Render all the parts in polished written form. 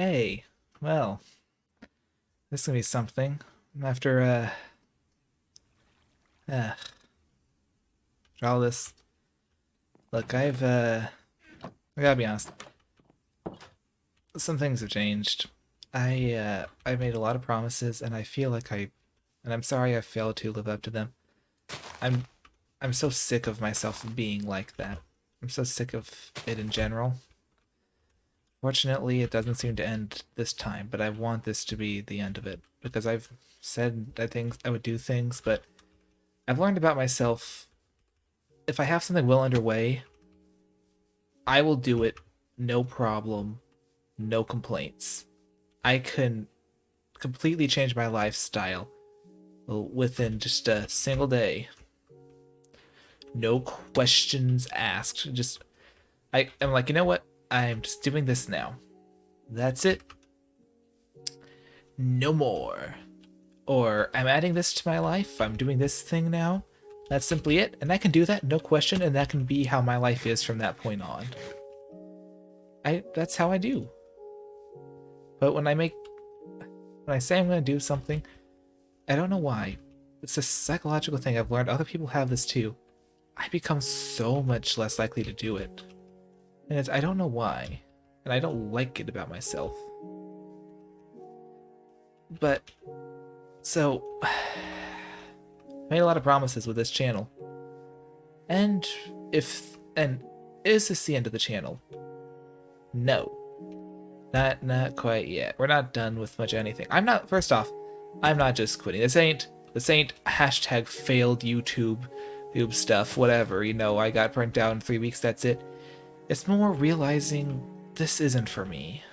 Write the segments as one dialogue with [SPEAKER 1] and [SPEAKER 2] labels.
[SPEAKER 1] Hey, well, this is gonna be something. After uh after all this, look, I gotta be honest. Some things have changed. I made a lot of promises, and I feel like and I'm sorry I failed to live up to them. I'm I'm so sick of myself being like that. I'm so sick of it in general. Fortunately, it doesn't seem to end this time, but I want this to be the end of it because I've said I think I would do things, but I've learned about myself. If I have something well underway, I will do it, no problem, no complaints. I can completely change my lifestyle within just a single day. No questions asked. Just I'm like, you know what? I'm just doing this now. That's it. No more. Or I'm adding this to my life. I'm doing this thing now. That's simply it. And I can do that, no question, and that can be how my life is from that point on. That's how I do. But when I say I'm gonna do something, I don't know why. It's a psychological thing I've learned. Other people have this too. I become so much less likely to do it. And I don't know why. And I don't like it about myself. But so I made a lot of promises with this channel. And is this the end of the channel? No. Not quite yet. We're not done with much anything. First off, I'm not just quitting. This ain't hashtag failed YouTube stuff, whatever. I got burnt out in 3 weeks, that's it. It's more realizing this isn't for me.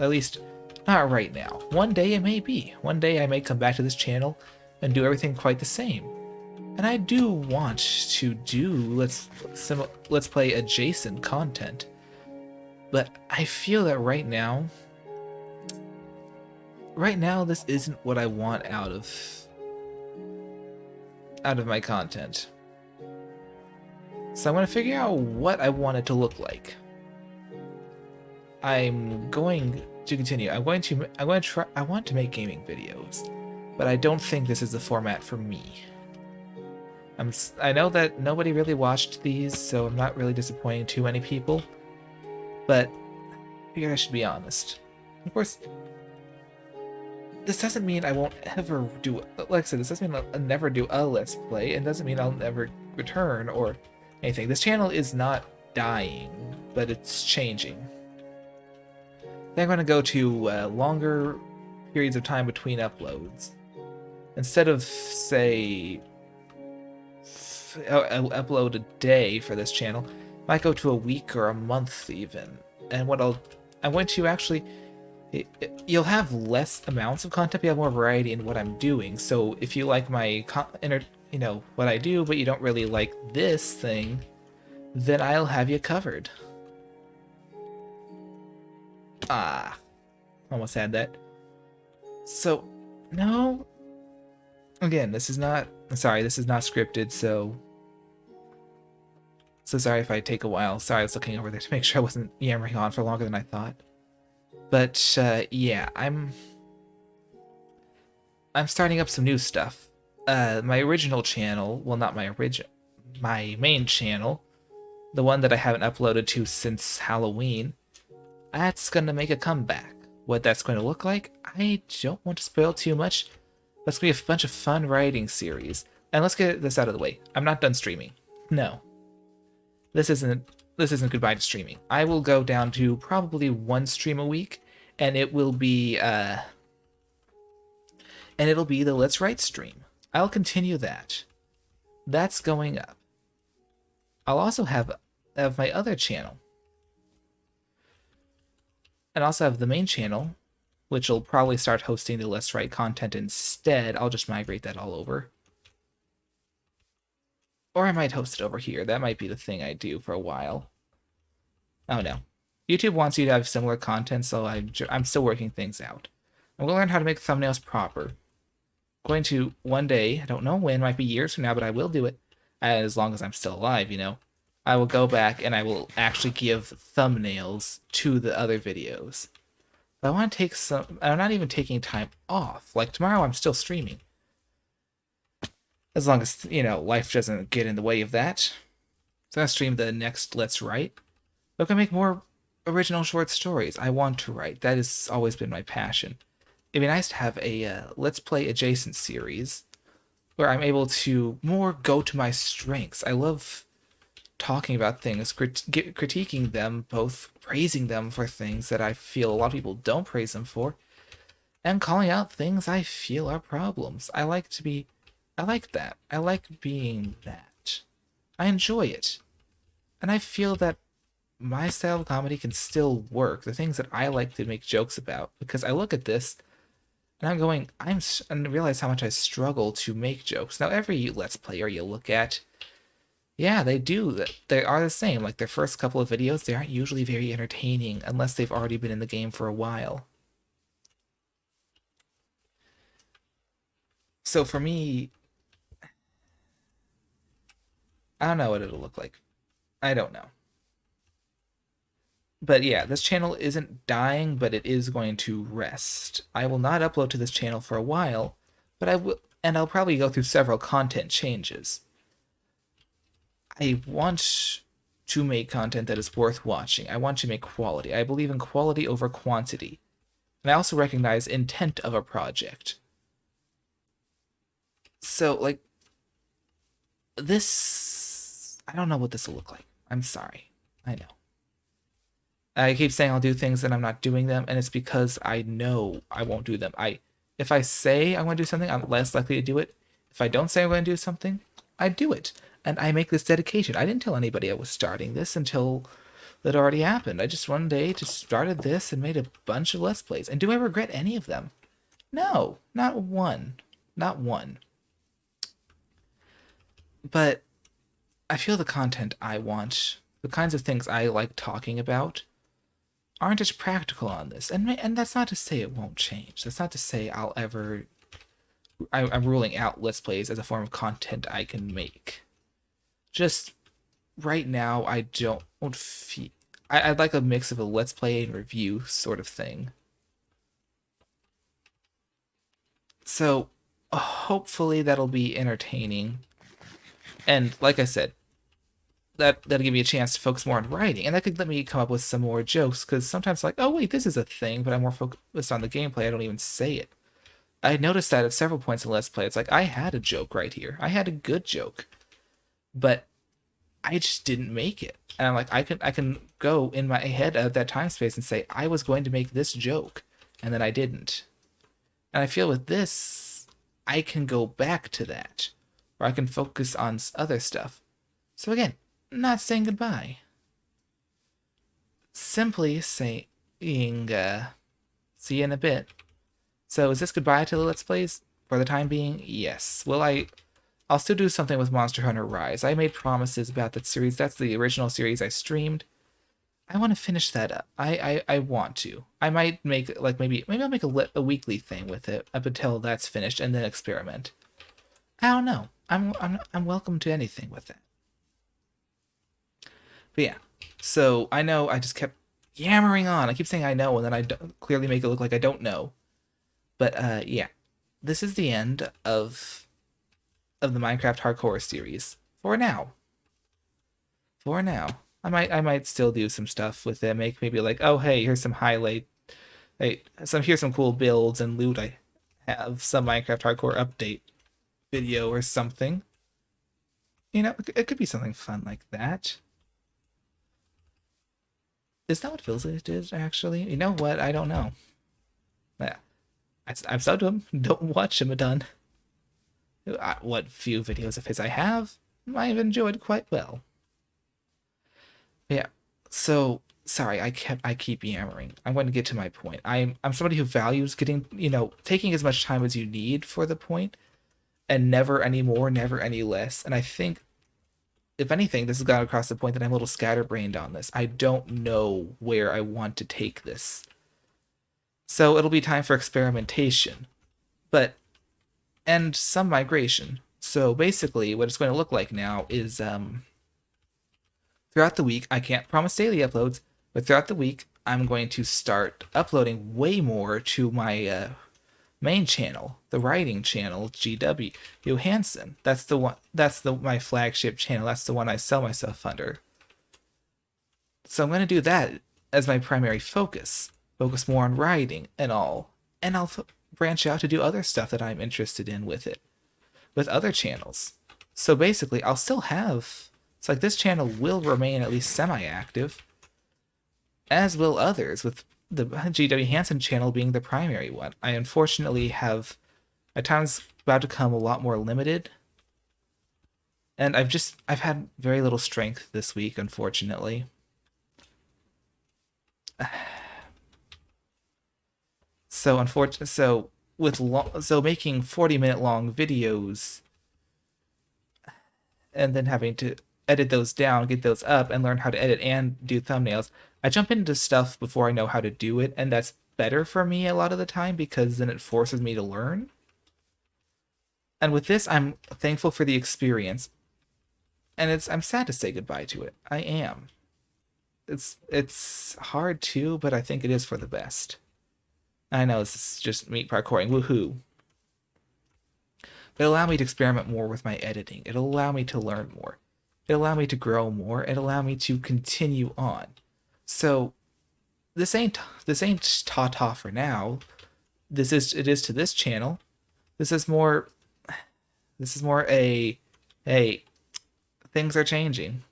[SPEAKER 1] At least not right now. One day it may be. One day I may come back to this channel and do everything quite the same. And I do want to do let's play adjacent content. But I feel that right now this isn't what I want out of my content. So I'm going to figure out what I want it to look like. I'm going to continue. I want to make gaming videos, but I don't think this is the format for me. I know that nobody really watched these, so I'm not really disappointing too many people, but I figured I should be honest. Of course, this doesn't mean I won't ever do, like I said, this doesn't mean I'll never do a Let's Play, and doesn't mean I'll never return or anything. This channel is not dying, but it's changing. Then I'm going to go to longer periods of time between uploads. Instead of, say, I'll upload a day for this channel, I might go to a week or a month even. And I'm going to actually, you'll have less amounts of content, but you have more variety in what I'm doing. So if you like my what I do, but you don't really like this thing, then I'll have you covered. Almost had that. So, no. Again, this is not scripted, so sorry if I take a while. Sorry, I was looking over there to make sure I wasn't yammering on for longer than I thought. But, yeah, I'm starting up some new stuff. My original channel, well, not my main channel, the one that I haven't uploaded to since Halloween, that's gonna make a comeback. What that's going to look like, I don't want to spoil too much. That's gonna be a bunch of fun writing series. And let's get this out of the way. I'm not done streaming. No. This isn't goodbye to streaming. I will go down to probably one stream a week, and it'll be the Let's Write stream. I'll continue that. That's going up. I'll also have my other channel. And also have the main channel, which will probably start hosting the Let's Write content instead. I'll just migrate that all over. Or I might host it over here. That might be the thing I do for a while. Oh no. YouTube wants you to have similar content, so I'm still working things out. I'm going to learn how to make thumbnails proper. I'm going to one day, I don't know when, might be years from now, but I will do it. As long as I'm still alive, I will go back and I will actually give thumbnails to the other videos. But I want to take some. I'm not even taking time off. Like tomorrow, I'm still streaming. As long as, life doesn't get in the way of that. So I stream the next Let's Write. But I can make more original short stories. I want to write. That has always been my passion. It'd be nice to have a Let's Play adjacent series where I'm able to more go to my strengths. I love talking about things, critiquing them, both praising them for things that I feel a lot of people don't praise them for, and calling out things I feel are problems. I like that. I like being that. I enjoy it. And I feel that my style of comedy can still work. The things that I like to make jokes about, because I look at this and I'm going, and realize how much I struggle to make jokes. Now, every Let's Player you look at, yeah, they do. They are the same. Like their first couple of videos, they aren't usually very entertaining unless they've already been in the game for a while. So for me, I don't know what it'll look like. I don't know. But yeah, this channel isn't dying, but it is going to rest. I will not upload to this channel for a while, but I will, and I'll probably go through several content changes. I want to make content that is worth watching. I want to make quality. I believe in quality over quantity. And I also recognize intent of a project. So, like, this, I don't know what this will look like. I'm sorry. I know. I keep saying I'll do things and I'm not doing them, and it's because I know I won't do them. If I say I'm going to do something, I'm less likely to do it. If I don't say I'm going to do something, I do it. And I make this dedication. I didn't tell anybody I was starting this until it already happened. I just one day just started this and made a bunch of Let's Plays. And do I regret any of them? No, not one. Not one. But I feel the content I want, the kinds of things I like talking about, aren't as practical on this. And that's not to say it won't change. That's not to say I'll ever... I'm ruling out Let's Plays as a form of content I can make. Just right now, I don't feel... I'd like a mix of a Let's Play and review sort of thing. So, hopefully that'll be entertaining. And like I said, that'll give me a chance to focus more on writing, and that could let me come up with some more jokes, because sometimes like, oh wait, this is a thing, but I'm more focused on the gameplay, I don't even say it. I noticed that at several points in Let's Play, it's like, I had a joke right here. I had a good joke. But I just didn't make it. And I'm like, I can go in my head at that time space and say, I was going to make this joke, and then I didn't. And I feel with this, I can go back to that. Or I can focus on other stuff. So again, not saying goodbye. Simply saying, see you in a bit. So is this goodbye to the Let's Plays? For the time being, yes. I'll still do something with Monster Hunter Rise. I made promises about that series. That's the original series I streamed. I want to finish that up. I want to. I might make, like, maybe I'll make a weekly thing with it up until that's finished, and then experiment. I don't know. I'm welcome to anything with it. But yeah, so I know I just kept yammering on. I keep saying I know, and then I clearly make it look like I don't know. But yeah, this is the end of the Minecraft Hardcore series for now. For now, I might still do some stuff with it. Make maybe like, oh hey, here's some highlight. Hey, here's some cool builds and loot. I have some Minecraft Hardcore update video or something. You know, it could be something fun like that. Is that what Village did, actually? You know what? I don't know. Yeah. I've subbed him. Don't watch him, done. What few videos of his I have, I've enjoyed quite well. Yeah. So, sorry, I keep yammering. I'm going to get to my point. I'm somebody who values getting, taking as much time as you need for the point, and never any more, never any less. And I think, if anything, this has got across the point that I'm a little scatterbrained on this. I don't know where I want to take this. So it'll be time for experimentation. And some migration. So basically, what it's going to look like now is, throughout the week, I can't promise daily uploads, but throughout the week, I'm going to start uploading way more to my main channel, the writing channel, GW Johansson. That's the one. That's my flagship channel. That's the one I sell myself under. So I'm going to do that as my primary focus. Focus more on writing and all, and I'll branch out to do other stuff that I'm interested in with it, with other channels. So basically, I'll still have. It's like this channel will remain at least semi-active, as will others, with the GW Hansen channel being the primary one. I unfortunately have my time's about to become a lot more limited, and I've had very little strength this week, unfortunately. So making 40-minute long videos and then having to edit those down, get those up, and learn how to edit and do thumbnails, I jump into stuff before I know how to do it, and that's better for me a lot of the time because then it forces me to learn. And with this, I'm thankful for the experience, and I'm sad to say goodbye to it. I am. It's hard too, but I think it is for the best. I know this is just me parkouring, woohoo. But it'll allow me to experiment more with my editing. It'll allow me to learn more. It'll allow me to grow more. It'll allow me to continue on. So this ain't ta-ta for now. It is to this channel. This is more a, hey, things are changing.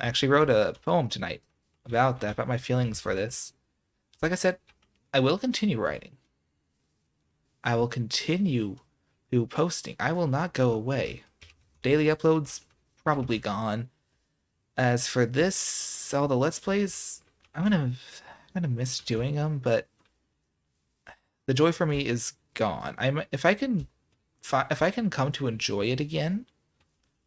[SPEAKER 1] I actually wrote a poem tonight about that, about my feelings for this. Like I said, I will continue writing. I will continue posting. I will not go away. Daily uploads probably gone. As for this, all the Let's Plays, I'm gonna miss doing them, but the joy for me is gone. If I can come to enjoy it again,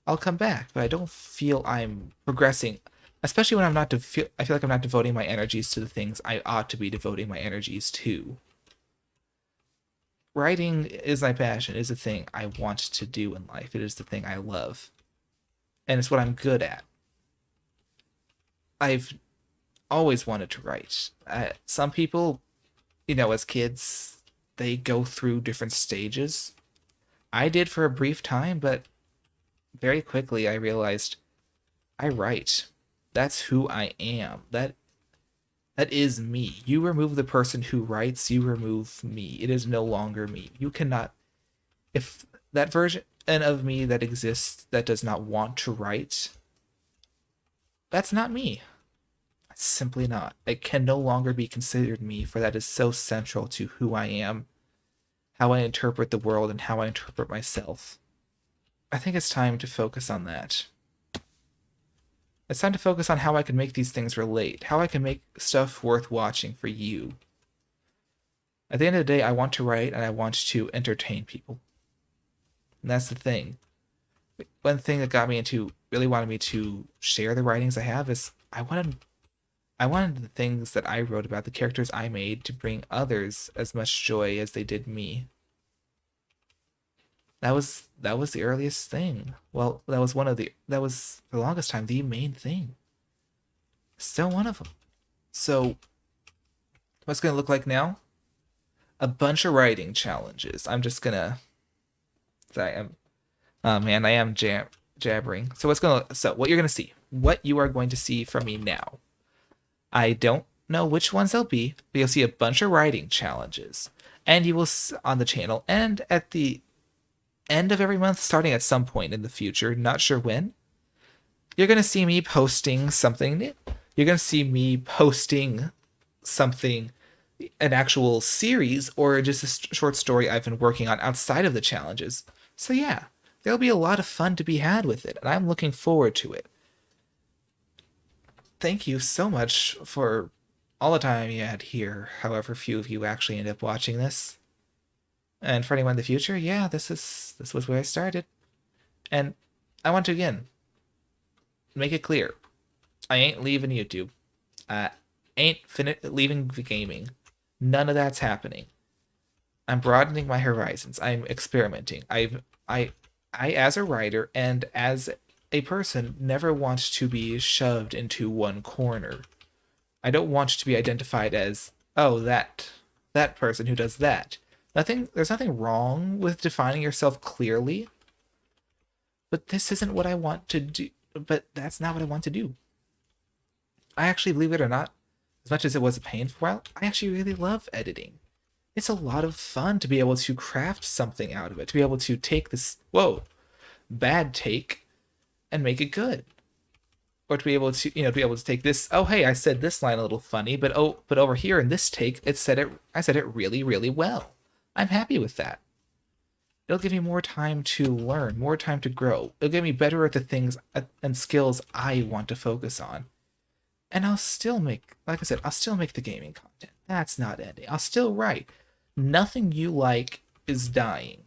[SPEAKER 1] I'll come back. But I don't feel I'm progressing, especially when I feel like I'm not devoting my energies to the things I ought to be devoting my energies to. Writing is my passion. It is the thing I want to do in life. It is the thing I love, and it's what I'm good at. I've always wanted to write. Some people, as kids, they go through different stages. I did for a brief time, but very quickly I realized I write. That's who I am. That is me. You remove the person who writes, you remove me. It is no longer me. You cannot... If that version of me that exists that does not want to write, that's not me. It's simply not. It can no longer be considered me, for that is so central to who I am, how I interpret the world, and how I interpret myself. I think it's time to focus on that. It's time to focus on how I can make these things relate, how I can make stuff worth watching for you. At the end of the day, I want to write and I want to entertain people. And that's the thing. One thing that got me into, really wanted me to share the writings I have is I wanted the things that I wrote about, the characters I made, to bring others as much joy as they did me. That was the earliest thing. Well, that was for the longest time the main thing. Still one of them. So, what's gonna look like now? A bunch of writing challenges. I'm just gonna. Oh man, I am jabbering. So what you're gonna see, what you are going to see from me now. I don't know which ones they'll be, but you'll see a bunch of writing challenges, and you will on the channel, and at the end of every month, starting at some point in the future, not sure when, you're going to see me posting something new. You're going to see me posting something, an actual series, or just a short story I've been working on outside of the challenges. So yeah, there'll be a lot of fun to be had with it, and I'm looking forward to it. Thank you so much for all the time you had here, however few of you actually end up watching this. And for anyone in the future, yeah, this was where I started. And I want to, again, make it clear. I ain't leaving YouTube. I ain't leaving the gaming. None of that's happening. I'm broadening my horizons. I'm experimenting. I as a writer and as a person never wants to be shoved into one corner. I don't want to be identified as, oh, that person who does that. There's nothing wrong with defining yourself clearly, but this isn't what I want to do. But that's not what I want to do. I actually, believe it or not, as much as it was a painful while, I actually really love editing. It's a lot of fun to be able to craft something out of it, to be able to take this, bad take and make it good. Or to be able to, to be able to take this, oh hey, I said this line a little funny, but over here in this take, I said it really, really well. I'm happy with that. It'll give me more time to learn, more time to grow. It'll get me better at the things and skills I want to focus on. And I'll still make, like I said, I'll still make the gaming content. That's not ending. I'll still write. Nothing you like is dying.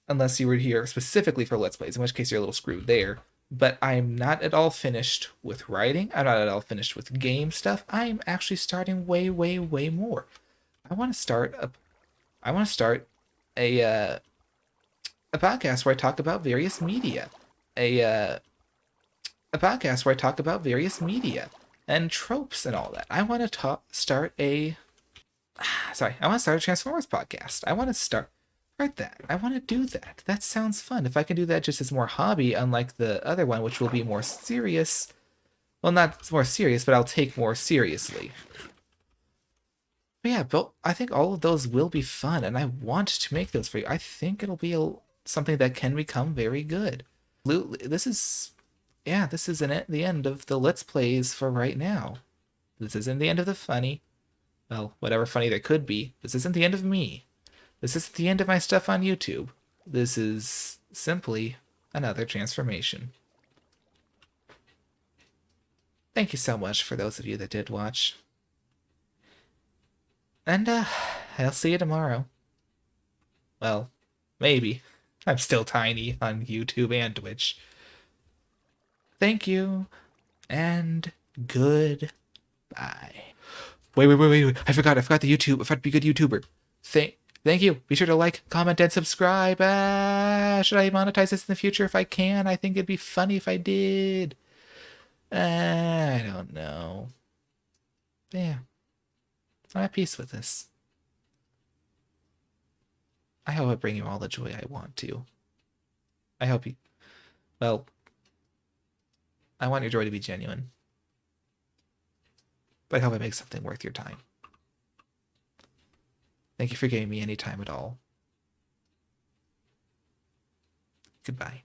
[SPEAKER 1] Unless you were here specifically for Let's Plays, in which case you're a little screwed there. But I'm not at all finished with writing. I'm not at all finished with game stuff. I'm actually starting way, way, way more. I want to start a podcast where I talk about various media. A podcast where I talk about various media and tropes and all that. I want to start a Transformers podcast. I want to start that. I want to do that. That sounds fun. If I can do that just as more hobby, unlike the other one, which will be more serious. Well, not more serious, but I'll take more seriously. But yeah, I think all of those will be fun, and I want to make those for you. I think it'll be something that can become very good. This is the end of the Let's Plays for right now. This isn't the end of the funny. Well, whatever funny there could be. This isn't the end of me. This isn't the end of my stuff on YouTube. This is simply another transformation. Thank you so much for those of you that did watch. And, I'll see you tomorrow. Well, maybe. I'm still tiny on YouTube and Twitch. Thank you, and goodbye. Wait. I forgot the YouTube. I forgot to be a good YouTuber. Thank you. Be sure to like, comment, and subscribe. Should I monetize this in the future if I can? I think it'd be funny if I did. I don't know. Yeah. I'm at peace with this. I hope I bring you all the joy I want to. I hope you... Well, I want your joy to be genuine. But I hope I make something worth your time. Thank you for giving me any time at all. Goodbye.